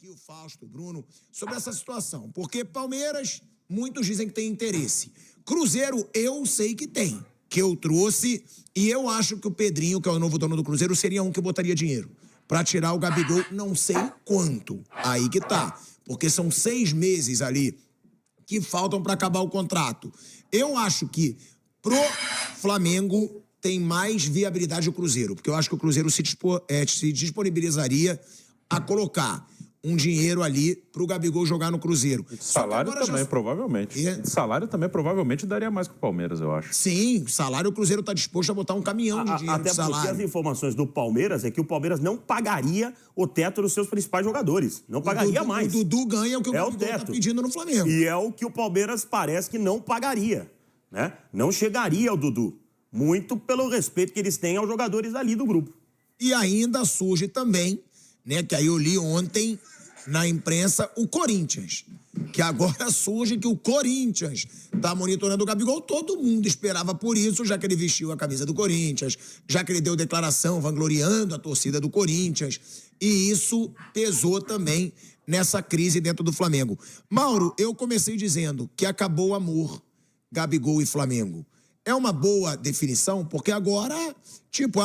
aqui, o Fausto, o Bruno, sobre essa situação. Porque Palmeiras, muitos dizem que tem interesse. Cruzeiro, eu sei que tem, que eu trouxe, e eu acho que o Pedrinho, que é o novo dono do Cruzeiro, seria um que botaria dinheiro pra tirar o Gabigol, não sei quanto. Aí que tá. Porque são 6 meses ali que faltam pra acabar o contrato. Eu acho que pro Flamengo tem mais viabilidade o Cruzeiro, porque eu acho que o Cruzeiro se disponibilizaria a colocar um dinheiro ali pro Gabigol jogar no Cruzeiro. E de salário também, provavelmente. E de salário também, provavelmente, daria mais que o Palmeiras, eu acho. Sim, salário o Cruzeiro tá disposto a botar um caminhão de dinheiro de salário. Até porque as informações do Palmeiras é que o Palmeiras não pagaria o teto dos seus principais jogadores. Não pagaria mais. O Dudu ganha o que o Gabigol tá pedindo no Flamengo. E é o que o Palmeiras parece que não pagaria, né? Não chegaria ao Dudu. Muito pelo respeito que eles têm aos jogadores ali do grupo. E ainda surge também, né, que aí eu li ontem na imprensa, o Corinthians. Que agora surge que o Corinthians tá monitorando o Gabigol. Todo mundo esperava por isso, já que ele vestiu a camisa do Corinthians, já que ele deu declaração vangloriando a torcida do Corinthians. E isso pesou também nessa crise dentro do Flamengo. Mauro, eu comecei dizendo que acabou o amor Gabigol e Flamengo. É uma boa definição, porque agora,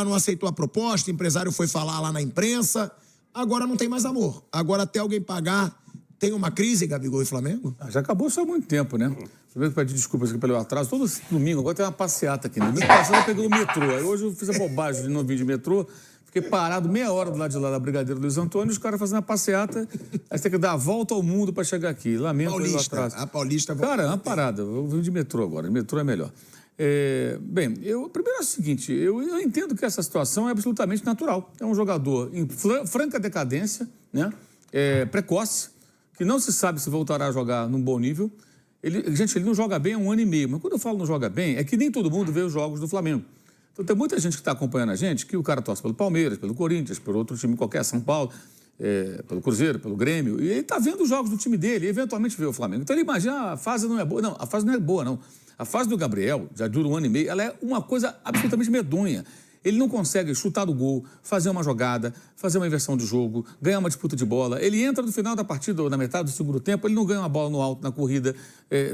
não aceitou a proposta, o empresário foi falar lá na imprensa, agora não tem mais amor. Agora até alguém pagar, tem uma crise, Gabigol e Flamengo? Já acabou isso há muito tempo, né? Primeiro pedir desculpas aqui pelo atraso. Todo domingo, agora tem uma passeata aqui. No domingo passado eu peguei o metrô, aí hoje eu fiz a bobagem de não vir de metrô, fiquei parado meia hora do lado de lá da Brigadeiro Luiz Antônio, os caras fazendo a passeata, aí você tem que dar a volta ao mundo para chegar aqui. Lamento pelo atraso. A Paulista... Cara, é uma parada, eu vim de metrô agora, metrô é melhor. Primeiro é o seguinte, eu entendo que essa situação é absolutamente natural. É um jogador em franca decadência, né? Precoce, que não se sabe se voltará a jogar num bom nível. Ele não joga bem há 1 ano e meio, mas quando eu falo não joga bem, é que nem todo mundo vê os jogos do Flamengo. Então tem muita gente que está acompanhando a gente, que o cara torce pelo Palmeiras, pelo Corinthians, por outro time qualquer, São Paulo, pelo Cruzeiro, pelo Grêmio, e ele está vendo os jogos do time dele, e eventualmente vê o Flamengo. Então ele imagina, a fase não é boa. Não, a fase não é boa, não. A fase do Gabriel, já dura 1 ano e meio, ela é uma coisa absolutamente medonha. Ele não consegue chutar do gol, fazer uma jogada, fazer uma inversão de jogo, ganhar uma disputa de bola. Ele entra no final da partida, ou na metade do segundo tempo, ele não ganha uma bola no alto, na corrida,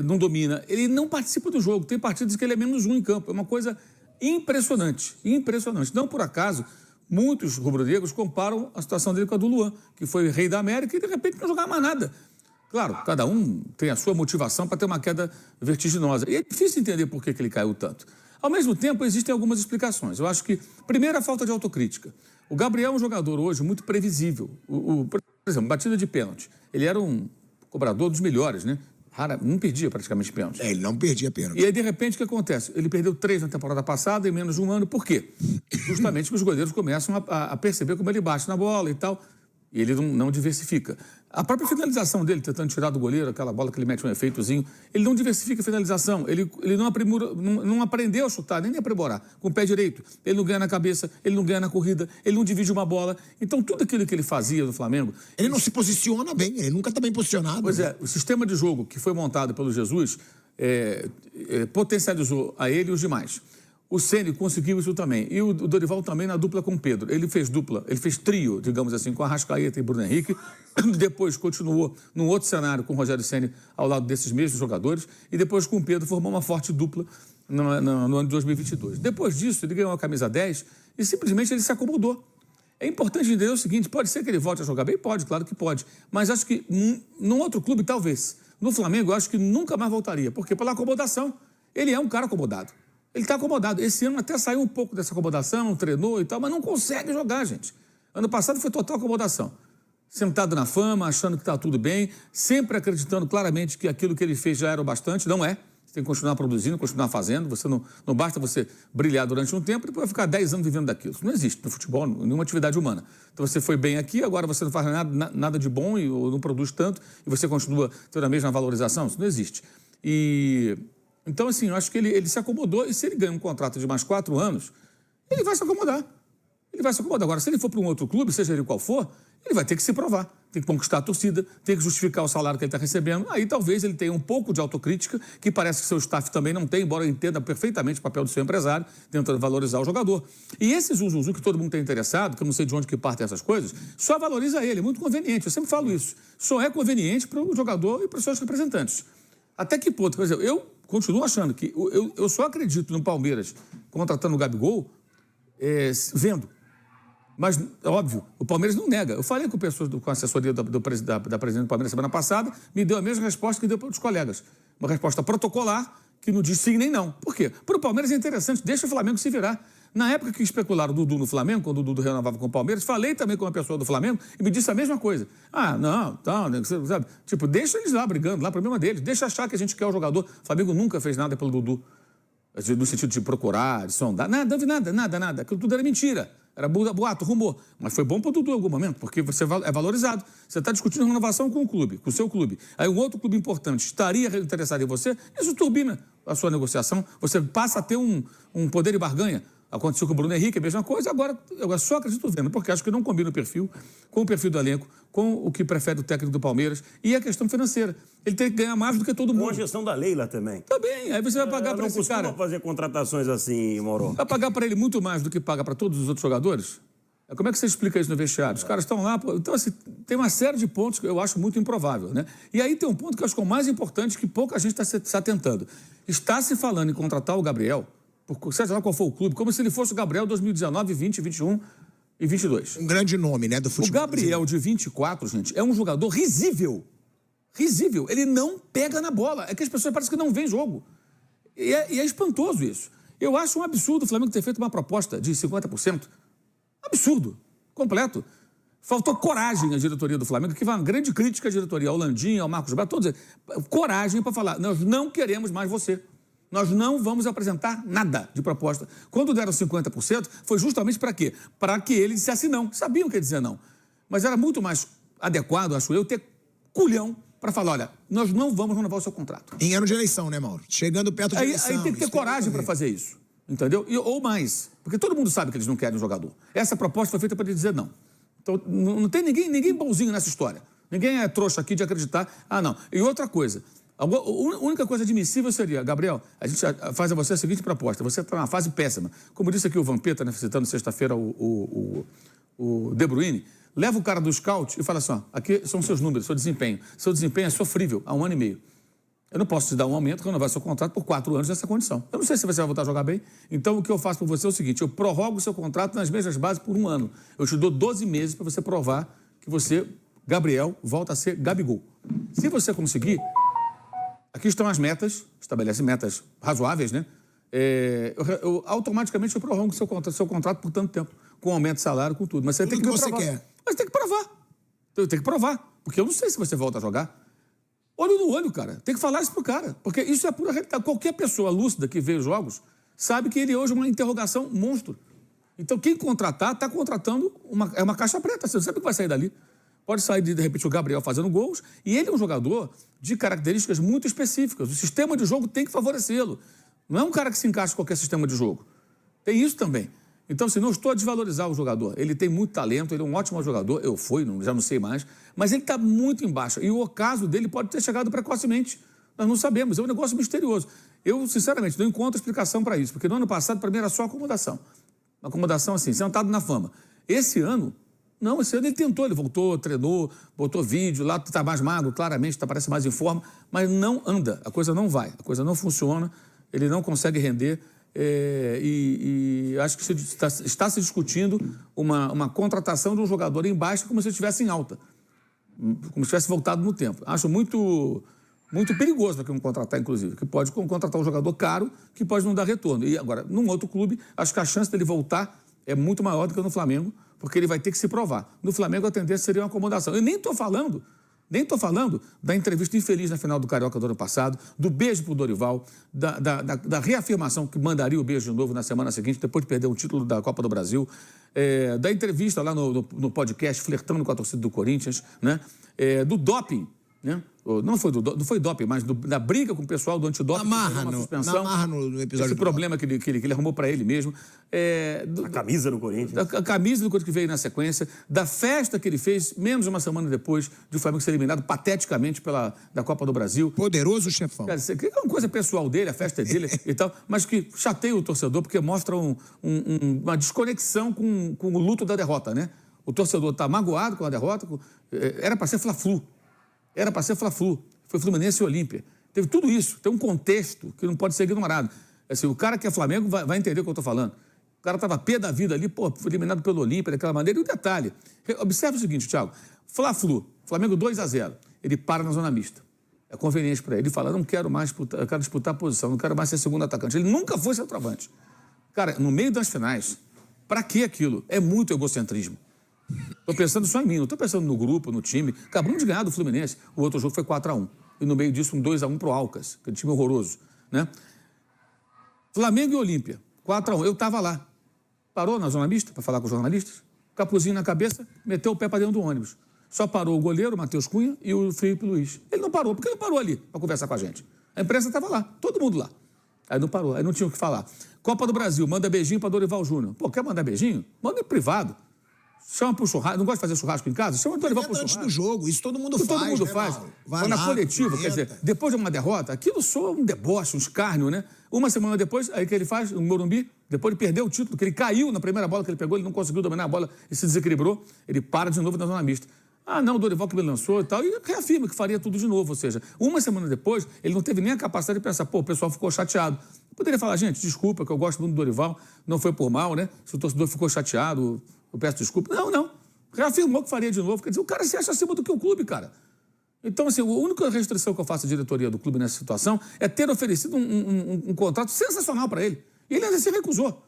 não domina. Ele não participa do jogo. Tem partidas que ele é menos um em campo. É uma coisa impressionante, impressionante. Não por acaso, muitos rubro-negros comparam a situação dele com a do Luan, que foi rei da América e de repente não jogava mais nada. Claro, cada um tem a sua motivação para ter uma queda vertiginosa. E é difícil entender por que ele caiu tanto. Ao mesmo tempo, existem algumas explicações. Eu acho que, primeiro, a falta de autocrítica. O Gabriel é um jogador hoje muito previsível. Por exemplo, batida de pênalti. Ele era um cobrador dos melhores, né? Não perdia praticamente pênalti. Ele não perdia pênalti. E aí, de repente, o que acontece? Ele perdeu 3 na temporada passada em menos de 1 ano. Por quê? Justamente que os goleiros começam a perceber como ele bate na bola e tal. E ele não diversifica. A própria finalização dele, tentando tirar do goleiro, aquela bola que ele mete um efeitozinho, ele não diversifica a finalização. Ele não aprendeu a chutar, nem a aprimorar com o pé direito. Ele não ganha na cabeça, ele não ganha na corrida, ele não divide uma bola. Então, tudo aquilo que ele fazia no Flamengo... Ele não se posiciona bem, ele nunca está bem posicionado. Pois é, o sistema de jogo que foi montado pelo Jesus potencializou a ele e os demais. O Ceni conseguiu isso também. E o Dorival também na dupla com o Pedro. Ele fez trio, digamos assim, com Arrascaeta e Bruno Henrique. Depois continuou num outro cenário com o Rogério Ceni ao lado desses mesmos jogadores. E depois com o Pedro formou uma forte dupla no ano de 2022. Depois disso, ele ganhou a camisa 10 e simplesmente ele se acomodou. É importante entender o seguinte, pode ser que ele volte a jogar bem? Pode, claro que pode. Mas acho que num outro clube, talvez. No Flamengo, eu acho que nunca mais voltaria. Por quê? Pela acomodação. Ele é um cara acomodado. Ele está acomodado. Esse ano até saiu um pouco dessa acomodação, treinou e tal, mas não consegue jogar, gente. Ano passado foi total acomodação. Sentado na fama, achando que está tudo bem, sempre acreditando claramente que aquilo que ele fez já era o bastante. Não é. Você tem que continuar produzindo, continuar fazendo. Você não basta você brilhar durante um tempo e depois ficar 10 anos vivendo daquilo. Isso não existe no futebol, em nenhuma atividade humana. Então você foi bem aqui, agora você não faz nada de bom ou não produz tanto e você continua tendo a mesma valorização. Isso não existe. Então, assim, eu acho que ele se acomodou e se ele ganha um contrato de mais 4 anos, ele vai se acomodar. ele vai se acomodar. Agora, se ele for para um outro clube, seja ele qual for, ele vai ter que se provar, tem que conquistar a torcida, tem que justificar o salário que ele está recebendo. Aí talvez ele tenha um pouco de autocrítica, que parece que seu staff também não tem, embora entenda perfeitamente o papel do seu empresário, tentando valorizar o jogador. E esse Zuzuzu que todo mundo tem interessado, que eu não sei de onde que partem essas coisas, só valoriza ele, é muito conveniente, eu sempre falo isso. Só é conveniente para o jogador e para os seus representantes. Até que ponto? Por exemplo, eu continuo achando que eu só acredito no Palmeiras contratando o Gabigol vendo. Mas, óbvio, o Palmeiras não nega. Eu falei com pessoas com a assessoria da presidente do Palmeiras semana passada, me deu a mesma resposta que deu para os colegas. Uma resposta protocolar, que não diz sim nem não. Por quê? Para o Palmeiras é interessante, deixa o Flamengo se virar. Na época que especularam o Dudu no Flamengo, quando o Dudu renovava com o Palmeiras, falei também com uma pessoa do Flamengo e me disse a mesma coisa. Ah, não, sabe? Tipo, deixa eles lá brigando, lá, problema deles. Deixa achar que a gente quer o jogador. O Flamengo nunca fez nada pelo Dudu. No sentido de procurar, de sondar. Nada. Aquilo tudo era mentira. Era boato, rumor. Mas foi bom para o Dudu em algum momento, porque você é valorizado. Você está discutindo renovação com o clube, com o seu clube. Aí um outro clube importante estaria interessado em você, isso turbina a sua negociação. Você passa a ter um poder de barganha. Aconteceu com o Bruno Henrique, a mesma coisa. Agora eu só acredito vendo, porque acho que não combina o perfil com o perfil do elenco, com o que prefere o técnico do Palmeiras e a questão financeira. Ele tem que ganhar mais do que todo mundo. Com a gestão da Leila também. Tá bem, aí você vai pagar para esse cara. Não costuma fazer contratações assim, Mauro. Vai pagar para ele muito mais do que paga para todos os outros jogadores? Como é que você explica isso no vestiário? Os caras estão lá... Então, assim, tem uma série de pontos que eu acho muito improvável, né? E aí tem um ponto que eu acho que é o mais importante, que pouca gente está se atentando. Está se falando em contratar o Gabriel, seja lá qual for o clube, como se ele fosse o Gabriel 2019, 20, 21 e 22. Um grande nome, né, do futebol. O Gabriel de 24, gente, é um jogador risível. Risível. Ele não pega na bola. É que as pessoas parecem que não veem jogo. E é espantoso isso. Eu acho um absurdo o Flamengo ter feito uma proposta de 50%. Absurdo. Completo. Faltou coragem à diretoria do Flamengo, que foi uma grande crítica à diretoria, ao Landim, ao Marcos Braz, todos. Coragem para falar, nós não queremos mais você. Nós não vamos apresentar nada de proposta. Quando deram 50%, foi justamente para quê? Para que ele dissesse não. Sabiam que ia dizer não. Mas era muito mais adequado, acho eu, ter culhão para falar, olha, nós não vamos renovar o seu contrato. Em ano de eleição, né, Mauro? Chegando perto de eleição. Aí tem que ter coragem para fazer isso. Entendeu? Ou mais. Porque todo mundo sabe que eles não querem um jogador. Essa proposta foi feita para ele dizer não. Então, não tem ninguém bonzinho nessa história. Ninguém é trouxa aqui de acreditar. Ah, não. E outra coisa... A única coisa admissível seria, Gabriel, a gente faz a você a seguinte proposta, você está numa fase péssima. Como disse aqui o Vampeta, né, citando sexta-feira o De Bruyne, leva o cara do scout e fala assim, ó, aqui são seus números, seu desempenho. Seu desempenho é sofrível há 1 ano e meio. Eu não posso te dar um aumento, renovar seu contrato por 4 anos nessa condição. Eu não sei se você vai voltar a jogar bem. Então, o que eu faço por você é o seguinte, eu prorrogo o seu contrato nas mesmas bases por 1 ano. Eu te dou 12 meses para você provar que você, Gabriel, volta a ser Gabigol. Se você conseguir... Aqui estão as metas, estabelece metas razoáveis, né? Automaticamente eu prorrogo seu contrato por tanto tempo, com aumento de salário, com tudo. Mas você tem que você provar. quer. Mas tem que provar. Tem que provar. Porque eu não sei se você volta a jogar. Olho no olho, cara. Tem que falar isso pro cara. Porque isso é pura realidade. Qualquer pessoa lúcida que vê os jogos sabe que ele hoje é uma interrogação monstro. Então, quem contratar, está contratando uma caixa preta. Você não sabe o que vai sair dali. Pode sair, de repente, o Gabriel fazendo gols, e ele é um jogador de características muito específicas. O sistema de jogo tem que favorecê-lo. Não é um cara que se encaixa em qualquer sistema de jogo. Tem isso também. Então, assim, não estou a desvalorizar o jogador. Ele tem muito talento, ele é um ótimo jogador. Já não sei mais. Mas ele está muito embaixo. E o ocaso dele pode ter chegado precocemente. Nós não sabemos. É um negócio misterioso. Eu, sinceramente, não encontro explicação para isso. Porque no ano passado, para mim, era só acomodação. Uma acomodação, assim, sentado na fama. Esse ano... Não, esse ano ele tentou, ele voltou, treinou, botou vídeo, lá está mais magro, claramente, parece mais em forma, mas não anda, a coisa não vai, a coisa não funciona, ele não consegue render e acho que está se discutindo uma contratação de um jogador em baixa como se ele estivesse em alta, como se tivesse voltado no tempo. Acho muito perigoso para quem contratar, inclusive, que pode contratar um jogador caro que pode não dar retorno. E agora, num outro clube, acho que a chance dele voltar é muito maior do que no Flamengo, porque ele vai ter que se provar. No Flamengo, a tendência seria uma acomodação. Eu nem estou falando da entrevista infeliz na final do Carioca do ano passado, do beijo pro Dorival, da reafirmação que mandaria o beijo de novo na semana seguinte, depois de perder um título da Copa do Brasil, da entrevista lá no podcast, flertando com a torcida do Corinthians, né? Do doping, né? Não foi doping, mas da briga com o pessoal do antidoping. Na marra no episódio. Esse problema que ele arrumou para ele mesmo. A camisa do Corinthians. A camisa do Corinthians que veio na sequência, da festa que ele fez, menos de uma semana depois de o Flamengo ser eliminado pateticamente da Copa do Brasil. Poderoso chefão. Cara, que é uma coisa pessoal dele, a festa é dele e tal, mas que chateia o torcedor porque mostra uma desconexão com o luto da derrota, né? O torcedor está magoado com a derrota. Era para ser Fla-Flu. Foi Fluminense e Olímpia. Teve tudo isso. Tem um contexto que não pode ser ignorado. Assim, o cara que é Flamengo vai entender o que eu estou falando. O cara estava pé da vida ali, foi eliminado pelo Olímpia daquela maneira. E o detalhe, observe o seguinte, Thiago. Fla-Flu, Flamengo 2-0. Ele para na zona mista. É conveniente para ele. Ele fala, não quero mais disputar, eu quero disputar a posição, não quero mais ser segundo atacante. Ele nunca foi centroavante. Cara, no meio das finais, para que aquilo? É muito egocentrismo. Estou pensando só em mim, não estou pensando no grupo, no time. Acabamos de ganhar do Fluminense. O outro jogo foi 4-1. E no meio disso, um 2-1 pro Alcas, aquele time horroroso, né? Flamengo e Olímpia, 4-1. Eu estava lá. Parou na zona mista para falar com os jornalistas. Capuzinho na cabeça, meteu o pé para dentro do ônibus. Só parou o goleiro, o Matheus Cunha, e o Felipe Luiz. Ele não parou. Por que ele parou ali para conversar com a gente? A imprensa estava lá, todo mundo lá. Aí não parou, aí não tinha o que falar. Copa do Brasil, manda beijinho para Dorival Júnior. Pô, quer mandar beijinho? Manda em privado. Chama pro churrasco. Não gosta de fazer churrasco em casa? Chama o Dorival pro churrasco. Antes do jogo, isso todo mundo faz. Todo mundo faz. Vai na coletiva, quer dizer, depois de uma derrota, aquilo soa um deboche, um escárnio, né? Uma semana depois, aí que ele faz, no Morumbi, depois de perder o título, que ele caiu na primeira bola que ele pegou, ele não conseguiu dominar a bola e se desequilibrou, ele para de novo na zona mista. Ah, não, o Dorival que me lançou e tal, e reafirma que faria tudo de novo. Ou seja, uma semana depois, ele não teve nem a capacidade de pensar, pô, o pessoal ficou chateado. Poderia falar, gente, desculpa, que eu gosto muito do Dorival, não foi por mal, né? Se o torcedor ficou chateado, eu peço desculpa. Não. Reafirmou que faria de novo. Quer dizer, o cara se acha acima do que o clube, cara. Então, assim, a única restrição que eu faço à diretoria do clube nessa situação é ter oferecido um contrato sensacional para ele. E ele ainda se recusou.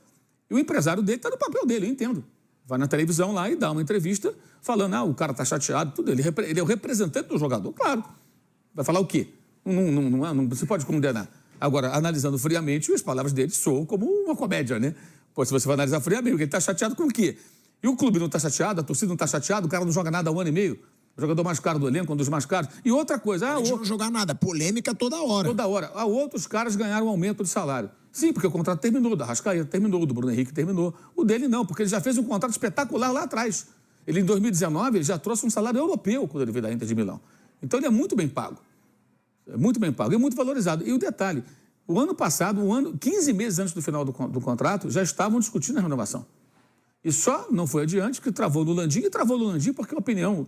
E o empresário dele está no papel dele, eu entendo. Vai na televisão lá e dá uma entrevista falando, o cara está chateado, tudo. Ele é o representante do jogador, claro. Vai falar o quê? Não se pode condenar. Agora, analisando friamente, as palavras dele soam como uma comédia, né? Pô, se você vai analisar friamente, ele está chateado com o quê? E o clube não está chateado, a torcida não está chateada, o cara não joga nada há um ano e meio. O jogador mais caro do elenco, um dos mais caros. E outra coisa... não jogar nada, polêmica toda hora. Toda hora. Outros caras ganharam um aumento de salário. Sim, porque o contrato terminou, o da Arrascaeta terminou, o do Bruno Henrique terminou. O dele não, porque ele já fez um contrato espetacular lá atrás. Ele, em 2019, ele já trouxe um salário europeu quando ele veio da Inter de Milão. Então, ele é muito bem pago. É muito bem pago e muito valorizado. E o detalhe, o ano passado, 15 meses antes do final do contrato, já estavam discutindo a renovação. E só não foi adiante que travou no Landim, porque a opinião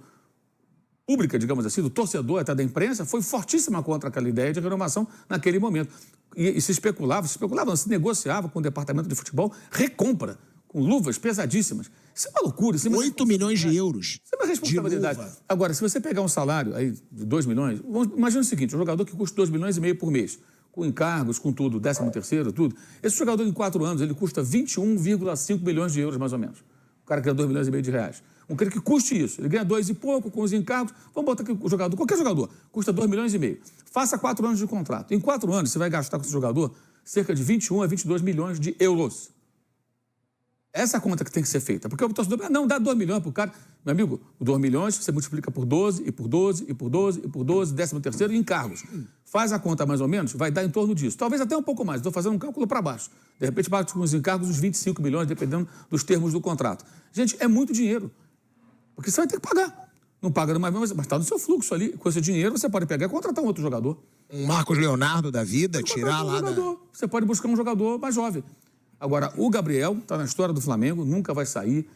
pública, digamos assim, do torcedor, até da imprensa, foi fortíssima contra aquela ideia de renovação naquele momento. E se se negociava com o departamento de futebol recompra, com luvas pesadíssimas. Isso é uma loucura. 8 milhões de euros. Isso é uma responsabilidade. Agora, se você pegar um salário aí de 2 milhões, imagina o seguinte, um jogador que custa 2,5 milhões por mês, com encargos, com tudo, 13º, tudo. Esse jogador, em 4 anos, ele custa 21,5 milhões de euros, mais ou menos. O cara ganha 2,5 milhões de reais. Um cara que custe isso, ele ganha 2 e pouco, com os encargos, vamos botar aqui o jogador, qualquer jogador, custa 2,5 milhões. Faça 4 anos de contrato. Em 4 anos, você vai gastar com esse jogador cerca de 21 a 22 milhões de euros. Essa é a conta que tem que ser feita. Porque o torcedor, não, dá 2 milhões para o cara. Meu amigo, 2 milhões você multiplica por 12, e por 12, e por 12, e por 12, 13º e encargos. Faz a conta mais ou menos, vai dar em torno disso. Talvez até um pouco mais, estou fazendo um cálculo para baixo. De repente, bate com os encargos uns 25 milhões, dependendo dos termos do contrato. Gente, é muito dinheiro. Porque você vai ter que pagar. Não paga numa vez, mas está no seu fluxo ali. Com esse dinheiro, você pode pegar e contratar um outro jogador. Um Marcos Leonardo da vida, tirar lá da... Você pode buscar um jogador mais jovem. Agora, o Gabriel está na história do Flamengo, nunca vai sair.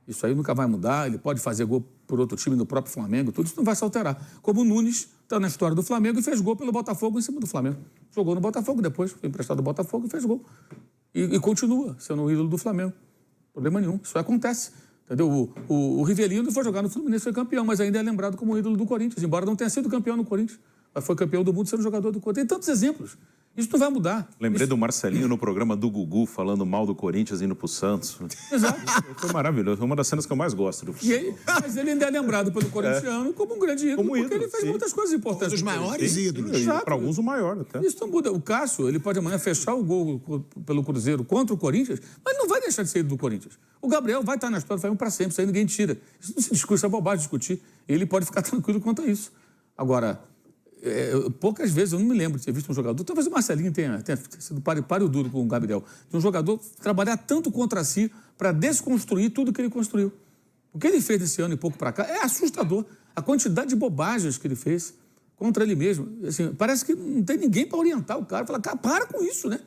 Isso aí nunca vai mudar. Ele pode fazer gol por outro time no próprio Flamengo, tudo isso não vai se alterar. Como o Nunes está na história do Flamengo e fez gol pelo Botafogo em cima do Flamengo. Jogou no Botafogo depois, foi emprestado ao Botafogo e fez gol. E continua sendo o ídolo do Flamengo. Problema nenhum. Isso acontece. Entendeu? O Rivelino foi jogar no Fluminense, foi campeão, mas ainda é lembrado como ídolo do Corinthians, embora não tenha sido campeão no Corinthians. Mas foi campeão do mundo sendo jogador do Corinthians. Tem tantos exemplos. Isso não vai mudar. Lembrei do Marcelinho no programa do Gugu, falando mal do Corinthians indo pro Santos. Exato. Foi maravilhoso. Foi uma das cenas que eu mais gosto do futebol. Mas ele ainda é lembrado pelo corintiano como um grande ídolo, porque ele fez muitas coisas importantes. Um dos maiores ídolos. Para alguns, o maior até. Isso não muda. O Cássio, ele pode amanhã fechar o gol pelo Cruzeiro contra o Corinthians, mas não vai deixar de ser ídolo do Corinthians. O Gabriel vai estar na história do Flamengo para sempre, isso aí ninguém tira. Isso não se discute, isso é bobagem discutir. Ele pode ficar tranquilo quanto a isso. Agora, poucas vezes eu não me lembro de ter visto um jogador, talvez o Marcelinho tenha sido páreo duro com o Gabriel, de um jogador trabalhar tanto contra si para desconstruir tudo que ele construiu. O que ele fez desse ano e pouco para cá é assustador. A quantidade de bobagens que ele fez contra ele mesmo. Assim, parece que não tem ninguém para orientar o cara. Falar, cara, para com isso, né?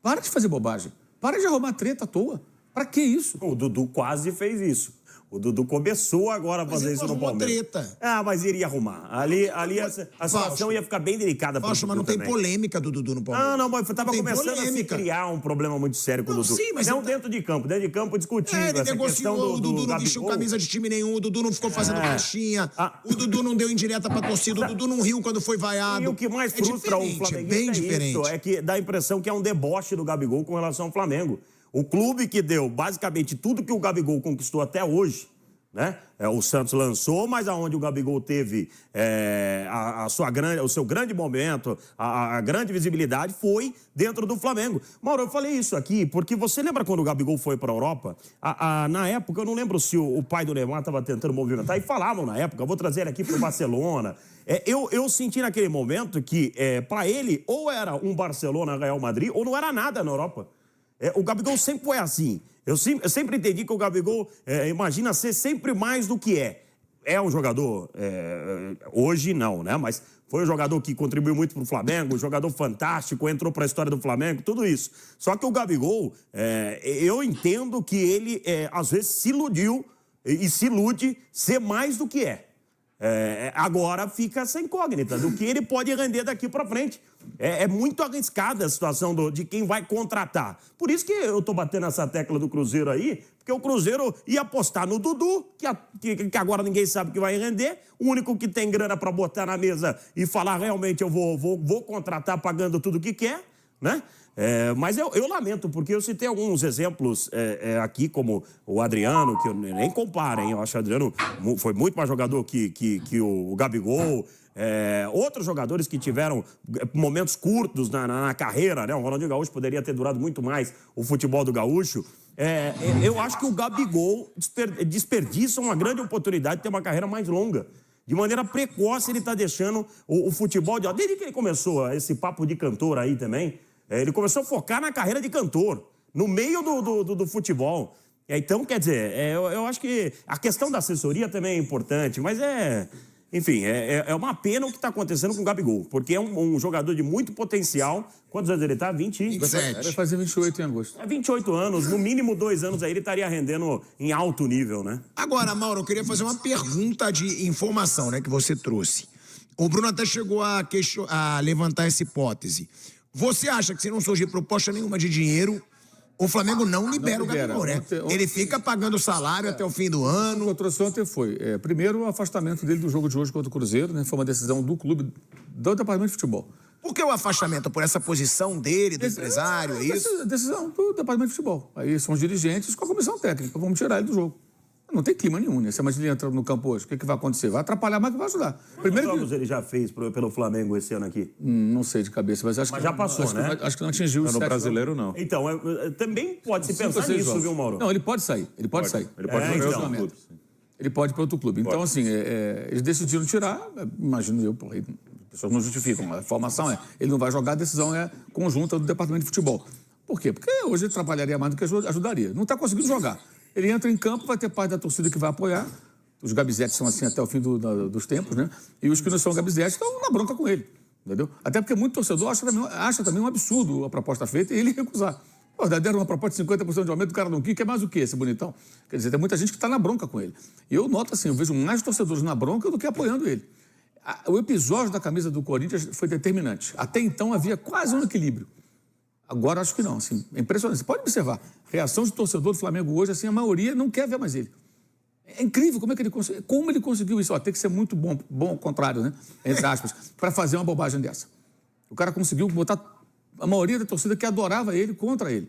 Para de fazer bobagem. Para de arrumar treta à toa. Para que isso? O Dudu quase fez isso. O Dudu começou agora a fazer isso no Palmeiras. Treta. Ah, mas iria arrumar. Ali a situação ia ficar bem delicada. Poxa, mas não tem polêmica do Dudu no Palmeiras. Não, mas estava começando a se criar um problema muito sério com o Dudu. Sim, mas não dentro de campo. Dentro de campo discutível. Ele negociou, o Dudu não vestiu camisa de time nenhum, o Dudu não ficou fazendo caixinha, o Dudu não deu indireta pra torcida, o Dudu não riu quando foi vaiado. E o que mais frustra o Flamenguista é que dá a impressão que é um deboche do Gabigol com relação ao Flamengo. O clube que deu basicamente tudo que o Gabigol conquistou até hoje, né? O Santos lançou, mas aonde o Gabigol teve o seu grande momento, a grande visibilidade foi dentro do Flamengo. Mauro, eu falei isso aqui porque você lembra quando o Gabigol foi para a Europa? Na época, eu não lembro se o pai do Neymar estava tentando movimentar, e falavam na época, eu vou trazer ele aqui para o Barcelona. Eu senti naquele momento que, para ele, ou era um Barcelona, Real Madrid, ou não era nada na Europa. O Gabigol sempre foi assim. Eu sempre entendi que o Gabigol imagina ser sempre mais do que é. É um jogador, hoje não, né? Mas foi um jogador que contribuiu muito para o Flamengo, um jogador fantástico, entrou para a história do Flamengo, tudo isso. Só que o Gabigol, eu entendo que ele, às vezes, se iludiu e se ilude ser mais do que é. Agora fica essa incógnita do que ele pode render daqui para frente. É muito arriscada a situação de quem vai contratar. Por isso que eu tô batendo essa tecla do Cruzeiro aí, porque o Cruzeiro ia apostar no Dudu, que agora ninguém sabe que vai render. O único que tem grana para botar na mesa e falar realmente eu vou contratar pagando tudo que quer, né? Mas eu lamento, porque eu citei alguns exemplos aqui, como o Adriano, que eu nem comparo, hein? Eu acho que o Adriano foi muito mais jogador que o Gabigol. Outros jogadores que tiveram momentos curtos na carreira, né? O Ronaldinho Gaúcho poderia ter durado muito mais o futebol do Gaúcho. Eu acho que o Gabigol desperdiça uma grande oportunidade de ter uma carreira mais longa. De maneira precoce, ele está deixando o futebol... Desde que ele começou esse papo de cantor aí também... Ele começou a focar na carreira de cantor, no meio do futebol. Então, quer dizer, eu acho que a questão da assessoria também é importante, mas enfim, é uma pena o que está acontecendo com o Gabigol, porque é um jogador de muito potencial. Quantos anos ele está? 27. Vai fazer 28 em agosto. 28 anos, no mínimo 2 anos aí ele estaria rendendo em alto nível, né? Agora, Mauro, eu queria fazer uma pergunta de informação, né, que você trouxe. O Bruno até chegou a levantar essa hipótese. Você acha que se não surgir proposta nenhuma de dinheiro, o Flamengo não libera o Gabigol, né? Ele fica pagando salário até o fim do ano. O que eu trouxe ontem foi, primeiro, o afastamento dele do jogo de hoje contra o Cruzeiro, né? Foi uma decisão do clube, do departamento de futebol. Por que o afastamento? Por essa posição dele, do empresário, é isso? Decisão do departamento de futebol. Aí são os dirigentes com a comissão técnica, vamos tirar ele do jogo. Não tem clima nenhum, né? Se a Madilha entra no campo hoje, o que vai acontecer? Vai atrapalhar mais que vai ajudar. Quantos jogos ele já fez pelo Flamengo esse ano aqui? Não sei de cabeça, mas acho que... já passou, né? Acho que não atingiu o No brasileiro, não. Então, também pode se pensar nisso, viu, Mauro? Não, ele pode sair. Ele pode sair. Ele pode jogar outro clube. Ele pode ir para outro clube. Então, assim, eles decidiram tirar, imagino eu, porra, as pessoas não justificam. A informação ele não vai jogar, a decisão é conjunta do departamento de futebol. Por quê? Porque hoje ele trabalharia mais do que ajudaria. Não está conseguindo jogar. Ele entra em campo, vai ter parte da torcida que vai apoiar. Os gabizetes são assim até o fim dos tempos, né? E os que não são gabizetes estão na bronca com ele, entendeu? Até porque muito torcedor acha também um absurdo a proposta feita e ele recusar. Pô, deram uma proposta de 50% de aumento, o cara não quer mais o quê, esse bonitão? Quer dizer, tem muita gente que está na bronca com ele. E eu noto assim, eu vejo mais torcedores na bronca do que apoiando ele. O episódio da camisa do Corinthians foi determinante. Até então havia quase um equilíbrio. Agora acho que não, assim, é impressionante. Você pode observar, reação de torcedor do Flamengo hoje, assim, a maioria não quer ver mais ele. É incrível como ele conseguiu isso. Tem que ser muito bom ao contrário, né? Entre aspas, para fazer uma bobagem dessa. O cara conseguiu botar a maioria da torcida que adorava ele contra ele.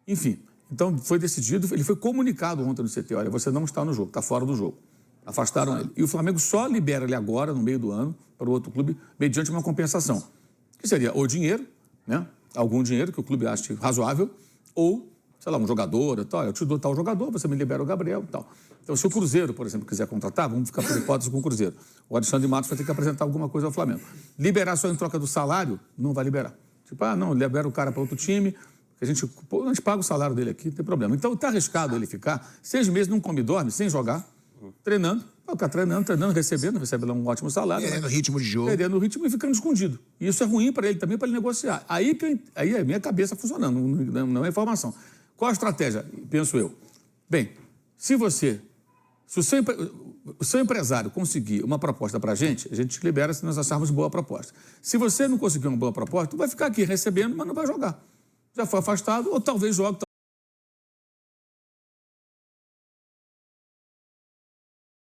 Enfim, então foi decidido, ele foi comunicado ontem no CT, olha, você não está no jogo, está fora do jogo. Afastaram ele. E o Flamengo só libera ele agora, no meio do ano, para o outro clube, mediante uma compensação. Que seria ou dinheiro, né? Algum dinheiro que o clube ache razoável, ou, sei lá, um jogador, tal, eu te dou tal jogador, você me libera o Gabriel e tal. Então, se o Cruzeiro, por exemplo, quiser contratar, vamos ficar por hipótese com o Cruzeiro. O Alexandre de Matos vai ter que apresentar alguma coisa ao Flamengo. Liberar só em troca do salário, não vai liberar. Tipo, não, libera o cara para outro time, a gente paga o salário dele aqui, não tem problema. Então, está arriscado ele ficar 6 meses num come-dorme, sem jogar, treinando, vai ficar treinando, recebe lá um ótimo salário. Perdendo o ritmo de jogo. Perdendo o ritmo e ficando escondido. E isso é ruim para ele também, para ele negociar. Aí é a minha cabeça funcionando, não é informação. Qual a estratégia, penso eu? Bem, se o seu empresário conseguir uma proposta para a gente libera se nós acharmos boa proposta. Se você não conseguir uma boa proposta, vai ficar aqui recebendo, mas não vai jogar. Já foi afastado, ou talvez jogue.